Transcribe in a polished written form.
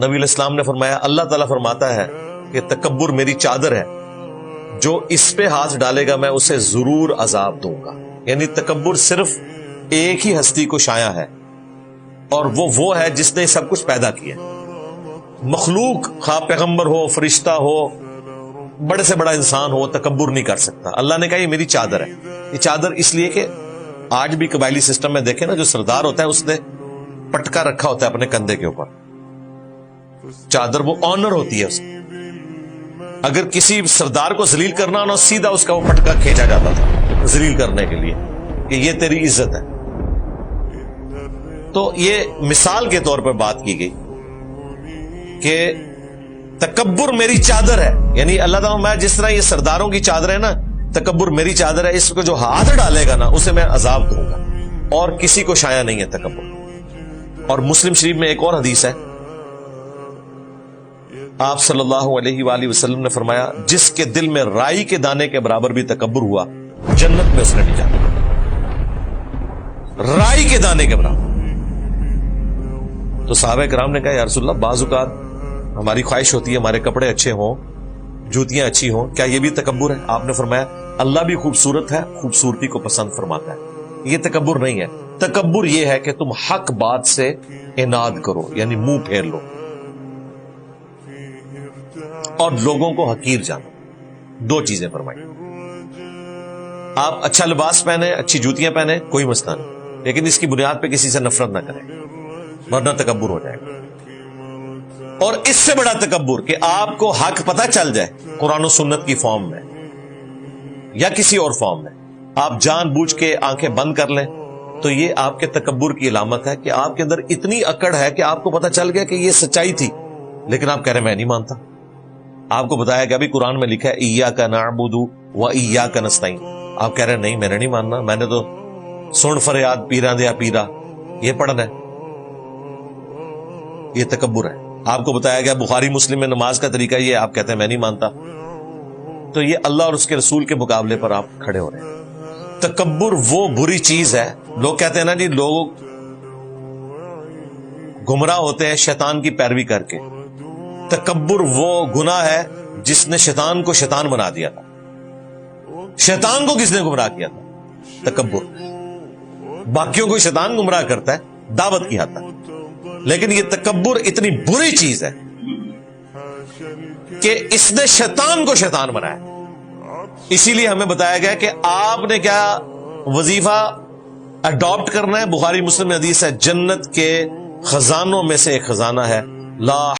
نبی علیہ السلام نے فرمایا اللہ تعالیٰ فرماتا ہے کہ تکبر میری چادر ہے، جو اس پہ ہاتھ ڈالے گا میں اسے ضرور عذاب دوں گا. یعنی تکبر صرف ایک ہی ہستی کو شایع ہے، اور وہ ہے جس نے سب کچھ پیدا کیا. مخلوق خواہ پیغمبر ہو، فرشتہ ہو، بڑے سے بڑا انسان ہو، تکبر نہیں کر سکتا. اللہ نے کہا یہ میری چادر ہے. یہ چادر اس لیے کہ آج بھی قبائلی سسٹم میں دیکھیں نا، جو سردار ہوتا ہے اس نے پٹکا رکھا ہوتا ہے اپنے کندھے کے اوپر. چادر وہ آنر ہوتی ہے اس کی. اگر کسی سردار کو ذلیل کرنا نہ، سیدھا اس کا وہ پٹکا کھینچا جاتا تھا ذلیل کرنے کے لیے کہ یہ تیری عزت ہے. تو یہ مثال کے طور پر بات کی گئی کہ تکبر میری چادر ہے. یعنی اللہ تعالیٰ میں جس طرح یہ سرداروں کی چادر ہے نا، تکبر میری چادر ہے، اس کو جو ہاتھ ڈالے گا نا اسے میں عذاب دوں گا. اور کسی کو شایع نہیں ہے تکبر. اور مسلم شریف میں ایک اور حدیث ہے، آپ صلی اللہ علیہ وآلہ وسلم نے فرمایا جس کے دل میں رائی کے دانے کے برابر بھی تکبر ہوا، جنت میں اس نے نہیں جانا. رائی کے دانے کے برابر. تو صحابہ کرام نے کہا یا رسول اللہ، بعض اوقات ہماری خواہش ہوتی ہے ہمارے کپڑے اچھے ہوں، جوتیاں اچھی ہوں، کیا یہ بھی تکبر ہے؟ آپ نے فرمایا اللہ بھی خوبصورت ہے، خوبصورتی کو پسند فرماتا ہے. یہ تکبر نہیں ہے. تکبر یہ ہے کہ تم حق بات سے اناد کرو، یعنی منہ پھیر لو اور لوگوں کو حقیر جانو. دو چیزیں فرمائی. آپ اچھا لباس پہنے، اچھی جوتیاں پہنے، کوئی مسئلہ نہیں، لیکن اس کی بنیاد پہ کسی سے نفرت نہ کریں، ورنہ تکبر ہو جائے گا. اور اس سے بڑا تکبر کہ آپ کو حق پتہ چل جائے قرآن و سنت کی فارم میں یا کسی اور فارم میں، آپ جان بوجھ کے آنکھیں بند کر لیں، تو یہ آپ کے تکبر کی علامت ہے کہ آپ کے اندر اتنی اکڑ ہے کہ آپ کو پتہ چل گیا کہ یہ سچائی تھی، لیکن آپ کہہ رہے میں نہیں مانتا. آپ کو بتایا گیا بھی قرآن میں لکھا ہے ایاک نعبد و ایاک نستعین، آپ کہہ رہے نہیں میں نے نہیں ماننا، میں نے تو سن فریاد پیرا دیا پیرا یہ پڑھنا ہے. یہ تکبر ہے. آپ کو بتایا گیا بخاری مسلم میں نماز کا طریقہ یہ، آپ کہتے ہیں میں نہیں مانتا. تو یہ اللہ اور اس کے رسول کے مقابلے پر آپ کھڑے ہو رہے ہیں. تکبر وہ بری چیز ہے. لوگ کہتے ہیں نا جی لوگ گمراہ ہوتے ہیں شیطان کی پیروی کر کے. تکبر وہ گناہ ہے جس نے شیطان کو شیطان بنا دیا تھا. شیطان کو کس نے گمراہ کیا تھا؟ تکبر. باقیوں کو شیطان گمراہ کرتا ہے دعوت کی حد تک، لیکن یہ تکبر اتنی بری چیز ہے کہ اس نے شیطان کو شیطان بنایا. اسی لیے ہمیں بتایا گیا کہ آپ نے کیا وظیفہ اڈاپٹ کرنا ہے. بخاری مسلم میں حدیث ہے جنت کے خزانوں میں سے ایک خزانہ ہے لا